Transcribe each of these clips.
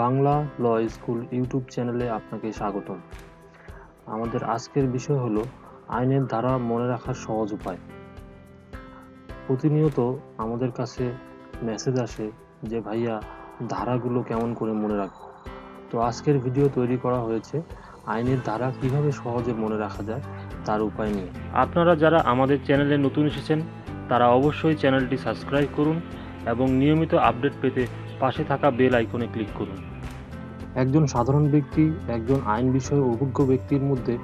Bangla law school YouTube চ্যানেলে আপনাকে স্বাগতম। আমাদের আজকের বিষয় হলো আইনের ধারা মনে রাখার সহজ উপায়। প্রতিনিয়ত আমাদের কাছে মেসেজ আসে যে ভাইয়া ধারাগুলো কেমন করে মনে রাখবো। তো আজকের ভিডিও তৈরি করা হয়েছে আইনের ধারা কিভাবে সহজে মনে রাখা যায় তার উপায় নিয়ে। আপনারা যারা আমাদের চ্যানেলে নতুন এসেছেন তারা অবশ্যই চ্যানেলটি সাবস্ক্রাইব করুন এবং নিয়মিত আপডেট পেতে পাশে থাকা বেল আইকনে ক্লিক করুন। একজন সাধারণ ব্যক্তি একজন আইন বিষয়ে অভিজ্ঞ ব্যক্তির মধ্যে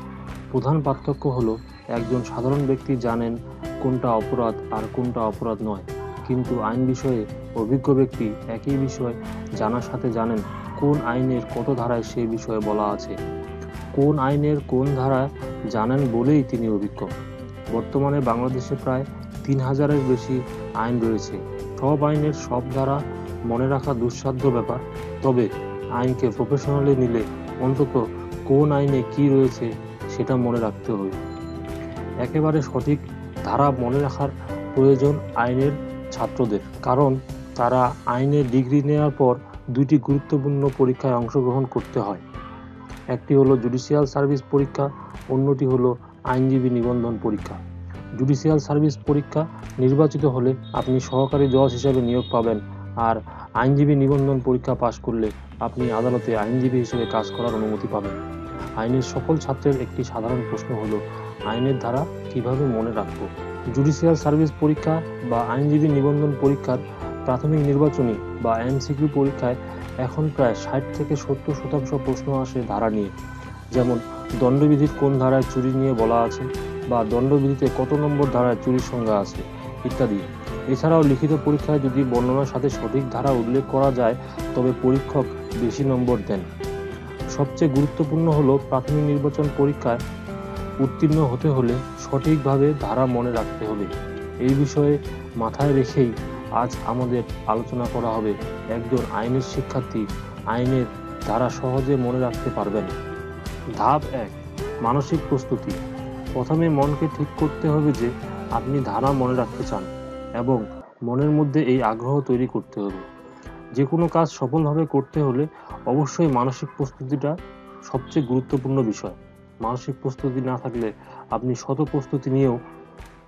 প্রধান পার্থক্য হলো একজন সাধারণ ব্যক্তি জানেন কোনটা অপরাধ আর কোনটা অপরাধ নয়, কিন্তু আইন বিষয়ে অভিজ্ঞ ব্যক্তি একই বিষয় জানার সাথে জানেন কোন আইনের কত ধারায় সেই বিষয়ে বলা আছে। কোন আইনের কোন ধারা জানেন বলেই তিনি অভিজ্ঞ। বর্তমানে বাংলাদেশে প্রায় ৩,০০০-এর বেশি আইন রয়েছে। সব আইনের সব ধারা মনে রাখা দুঃসাধ্য ব্যাপার, তবে আইনকে প্রফেশনালি নিলে অন্তত কোন আইনে কি রয়েছে সেটা মনে রাখতে হবে। একেবারে সঠিক ধারা মনে রাখার প্রয়োজন আইনের ছাত্রদের, কারণ তারা আইনে ডিগ্রি নেওয়ার পর দুইটি গুরুত্বপূর্ণ পরীক্ষায় অংশগ্রহণ করতে হয়। একটি হলো জুডিশিয়াল সার্ভিস পরীক্ষা, অন্যটি হলো আইনজীবী নিবন্ধন পরীক্ষা। জুডিশিয়াল সার্ভিস পরীক্ষা নির্বাচিত হলে আপনি সহকারী জজ হিসেবে নিয়োগ পাবেন, আর আইনজীবী নিবন্ধন পরীক্ষা পাশ করলে আপনি আদালতে আইনজীবী হিসেবে কাজ করার অনুমতি পাবেন। আইনের সকল ছাত্রের একটি সাধারণ প্রশ্ন হলো আইনের ধারা কিভাবে মনে রাখব। জুডিশিয়াল সার্ভিস পরীক্ষা বা আইনজীবী নিবন্ধন পরীক্ষার প্রাথমিক নির্বাচনী বা এমসিকিউ পরীক্ষায় এখন প্রায় ৬০-৭০% প্রশ্ন আসে ধারা নিয়ে, যেমন দণ্ডবিধির কোন ধারায় চুরি নিয়ে বলা আছে, বা দণ্ডবিধিতে কত নম্বর ধারায় চুরির সংজ্ঞা আছে ইত্যাদি। এছাড়াও লিখিত পরীক্ষায় যদি বর্ণনার সাথে সঠিক ধারা উল্লেখ করা যায় তবে পরীক্ষক বেশি নম্বর দেন। সবচেয়ে গুরুত্বপূর্ণ হলো প্রাথমিক নির্বাচন পরীক্ষায় উত্তীর্ণ হতে হলে সঠিকভাবে ধারা মনে রাখতে হবে। এই বিষয়ে মাথায় রেখেই আজ আমাদের আলোচনা করা হবে একজন আইনের শিক্ষার্থী আইনের ধারা সহজে মনে রাখতে পারবেন। ধাপ ১, মানসিক প্রস্তুতি। প্রথমে মনকে ঠিক করতে হবে যে আপনি ধারা মনে রাখতে চান এবং মনের মধ্যে এই আগ্রহ তৈরি করতে হবে। যে কোনো কাজ সফলভাবে করতে হলে অবশ্যই মানসিক প্রস্তুতিটা সবচেয়ে গুরুত্বপূর্ণ বিষয়। মানসিক প্রস্তুতি না থাকলে আপনি শত প্রস্তুতি নিয়েও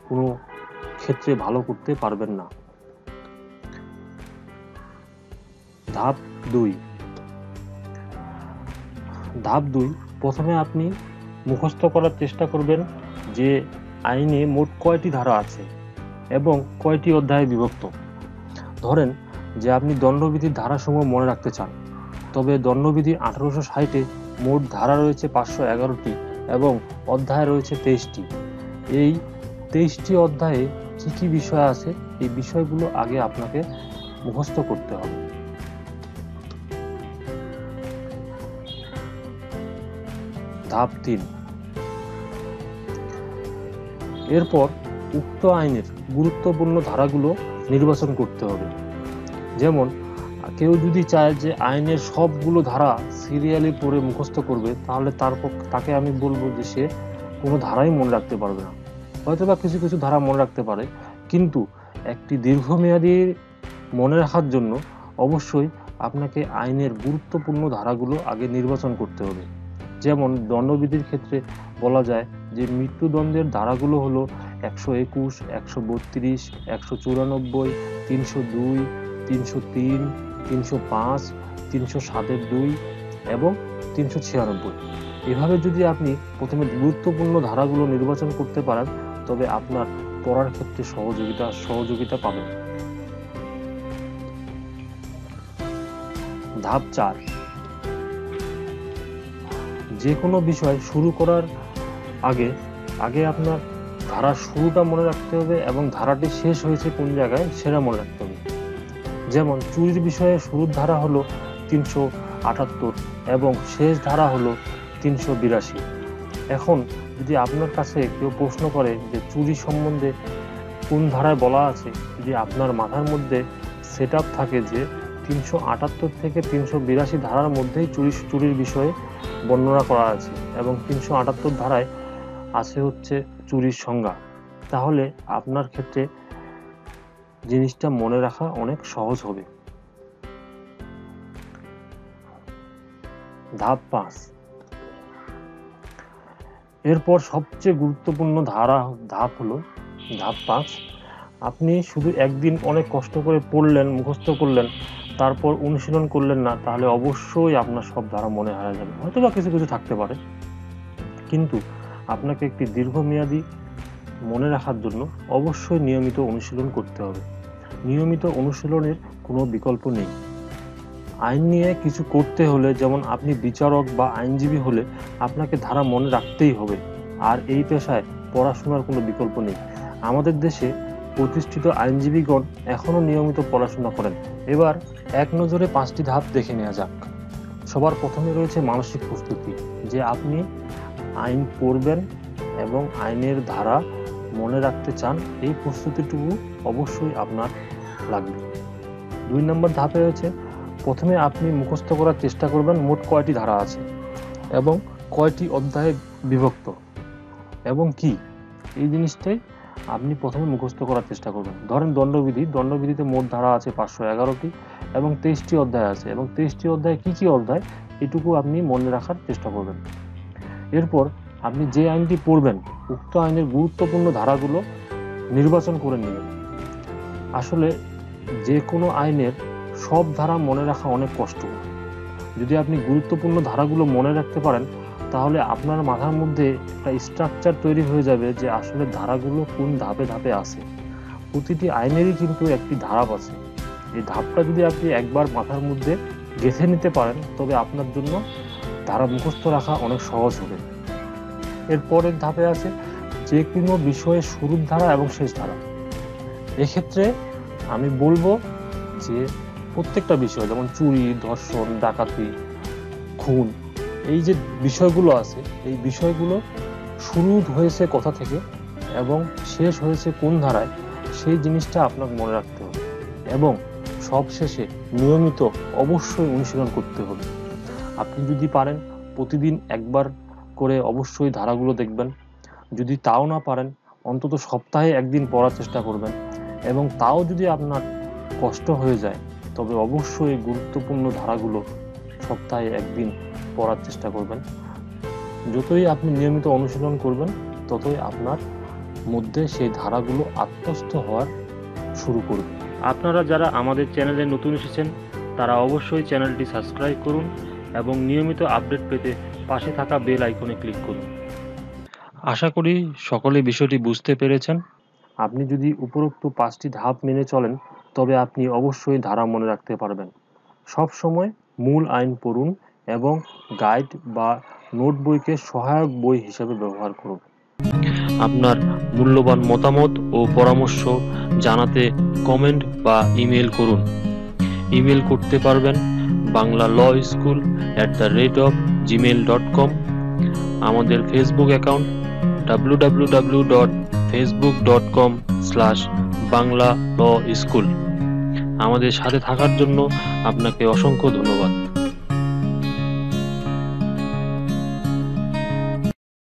কোনো ক্ষেত্রে ভালো করতে পারবেন না। ধাপ ২, প্রথমে আপনি মুখস্থ করার চেষ্টা করবেন যে আইনে মোট কয়টি ধারা আছে এবং কয়টি অধ্যায়ে বিভক্ত। ধরেন যে আপনি দণ্ডবিধির ধারাসমূহ মনে রাখতে চান, তবে দণ্ডবিধি ১৮৬০-এ মোট ধারা রয়েছে ৫১১টি এবং অধ্যায় রয়েছে ২৩টি। এই ২৩টি অধ্যায়ে কী কী বিষয় আছে এই বিষয়গুলো আগে আপনাকে মুখস্থ করতে হবে। ধাপ ৩, এরপর উক্ত আইনের গুরুত্বপূর্ণ ধারাগুলো নির্বাচন করতে হবে। যেমন কেউ যদি চায় যে আইনের সবগুলো ধারা সিরিয়ালি পড়ে মুখস্থ করবে, তাহলে তাকে আমি বলবো যে সে কোনো ধারাই মনে রাখতে পারবে না। হয়তো বা কিছু কিছু ধারা মনে রাখতে পারে, কিন্তু একটি দীর্ঘমেয়াদী মনে রাখার জন্য অবশ্যই আপনাকে আইনের গুরুত্বপূর্ণ ধারাগুলো আগে নির্বাচন করতে হবে। যেমন দণ্ডবিধির ক্ষেত্রে বলা যায় যে মৃত্যুদণ্ডের ধারাগুলো হলো ১২১, ১৩২, ১৯৪, ৩০২, ৩০৩, ৩০৫, ৩০৭-২ এবং ৩৯৬। এভাবে যদি আপনি প্রথমে গুরুত্বপূর্ণ ধারাগুলো নির্বাচন করতে পারেন তবে আপনার পড়ার ক্ষেত্রে সহযোগিতা পাবেন। ধাপ ৪, যে কোনো বিষয় শুরু করার আগে আপনার ধারার শুরুটা মনে রাখতে হবে এবং ধারাটি শেষ হয়েছে কোন জায়গায় সেটা মনে রাখতে হবে। যেমন চুরির বিষয়ে শুরুর ধারা হলো ৩৭৮ এবং শেষ ধারা হলো ৩৮২। এখন যদি আপনার কাছে কেউ প্রশ্ন করে যে চুরি সম্বন্ধে কোন ধারায় বলা আছে, যদি আপনার মাথার মধ্যে সেট আপ থাকে যে ৩৭৮ থেকে ৩৮২ ধারার মধ্যেই চুরির বিষয়ে বর্ণনা করা আছে এবং ৩৭৮ ধারায় আছে হচ্ছে চুরির সংজ্ঞা, তাহলে আপনার ক্ষেত্রে জিনিসটা মনে রাখা অনেক সহজ হবে। ধাপ 5, এরপর সবচেয়ে গুরুত্বপূর্ণ ধাপ হলো ধাপ 5। আপনি শুধু একদিন অনেক কষ্ট করে পড়লেন, মুখস্থ করলেন, তারপর অনুশীলন করলেন না, তাহলে অবশ্যই আপনার সব ধারা মনে হারিয়ে যাবে। হয়তো বা কিছু কিছু থাকতে পারে, কিন্তু আপনাকে একটি দীর্ঘমেয়াদী মনে রাখার জন্য অবশ্যই নিয়মিত অনুশীলন করতে হবে। নিয়মিত অনুশীলনের কোনো বিকল্প নেই। আইন নিয়ে কিছু করতে হলে, যেমন আপনি বিচারক বা আইনজীবী হলে আপনাকে ধারা মনে রাখতেই হবে। আর এই পেশায় পড়াশোনার কোনো বিকল্প নেই। আমাদের দেশে প্রতিষ্ঠিত আইনজীবীগণ এখনও নিয়মিত পড়াশোনা করেন। এবার এক নজরে 5টি ধাপ দেখে নেওয়া যাক। সবার প্রথমে রয়েছে মানসিক প্রস্তুতি, যে আপনি আইন পড়বেন এবং আইনের ধারা মনে রাখতে চান, এই প্রস্তুতিটুকু অবশ্যই আপনার লাগবে। 2 নম্বর ধাপে রয়েছে, প্রথমে আপনি মুখস্থ করার চেষ্টা করবেন মোট কয়টি ধারা আছে এবং কয়টি অধ্যায়ে বিভক্ত এবং কি, এই জিনিসটাই আপনি প্রথমে মুখস্থ করার চেষ্টা করবেন। ধরেন দণ্ডবিধিতে মোট ধারা আছে 511টি এবং 23টি অধ্যায় আছে, এবং 23টি অধ্যায় কি কি অধ্যায় এটুকু আপনি মনে রাখার চেষ্টা করবেন। এরপর আপনি যে আইনটি পড়বেন, উক্ত আইনের গুরুত্বপূর্ণ ধারাগুলো নির্বাচন করে নেবেন। আসলে যে কোনো আইনের সব ধারা মনে রাখা অনেক কষ্ট। যদি আপনি গুরুত্বপূর্ণ ধারাগুলো মনে রাখতে পারেন, তাহলে আপনার মাথার মধ্যে একটা স্ট্রাকচার তৈরি হয়ে যাবে যে আসলে ধারাগুলো কোন ধাপে ধাপে আছে। প্রতিটি আইনেরই কিন্তু একটি ধাপ আছে। এই ধাপটা যদি আপনি একবার মাথার মধ্যে গেঁথে নিতে পারেন, তবে আপনার জন্য ধারা মুখস্থ রাখা অনেক সহজ হবে। এরপরের ধাপে আছে যে কোনো বিষয়ে শুরুর ধারা এবং শেষ ধারা। এক্ষেত্রে আমি বলবো যে প্রত্যেকটা বিষয়, যেমন চুরি, ধর্ষণ, ডাকাতি, খুন, এই যে বিষয়গুলো আছে, এই বিষয়গুলো শুরু হয়েছে কোথা থেকে এবং শেষ হয়েছে কোন ধারায়, সেই জিনিসটা আপনাকে মনে রাখতে হবে। এবং সবশেষে নিয়মিত অবশ্যই অনুশীলন করতে হবে। আপনি যদি পারেন প্রতিদিন একবার করে অবশ্যই ধারাগুলো দেখবেন। যদি তাও না পারেন, অন্তত সপ্তাহে একদিন পড়ার চেষ্টা করবেন। এবং তাও যদি আপনার কষ্ট হয়ে যায়, তবে অবশ্যই গুরুত্বপূর্ণ ধারাগুলো সপ্তাহে একদিন পড়ার চেষ্টা করবেন। যতই আপনি নিয়মিত অনুশীলন করবেন, ততই আপনার মধ্যে সেই ধারাগুলো আত্মস্থ হওয়ার শুরু করবে। আপনারা যারা আমাদের চ্যানেলে নতুন এসেছেন, তারা অবশ্যই চ্যানেলটি সাবস্ক্রাইব করুন এবং নিয়মিত আপডেট পেতে পাশে থাকা বেল আইকনে ক্লিক করুন। আশা করি সকলে বিষয়টি বুঝতে পেরেছেন। আপনি যদি উপরোক্ত 5টি ধাপ মেনে চলেন, তবে আপনি অবশ্যই ধারা মনে রাখতে পারবেন। সব সময় মূল আইন পড়ুন এবং গাইড বা নোট বইকে সহায়ক বই হিসেবে ব্যবহার করুন। আপনার মূল্যবান মতামত ও পরামর্শ জানাতে কমেন্ট বা ইমেল করুন। ইমেল করতে পারবেন banglalaw.school@gmail.com। আমাদের ফেসবুক অ্যাকাউন্ট www.facebook.com/banglalaw school। আমাদের সাথে থাকার জন্য আপনাকে অসংখ্য ধন্যবাদ।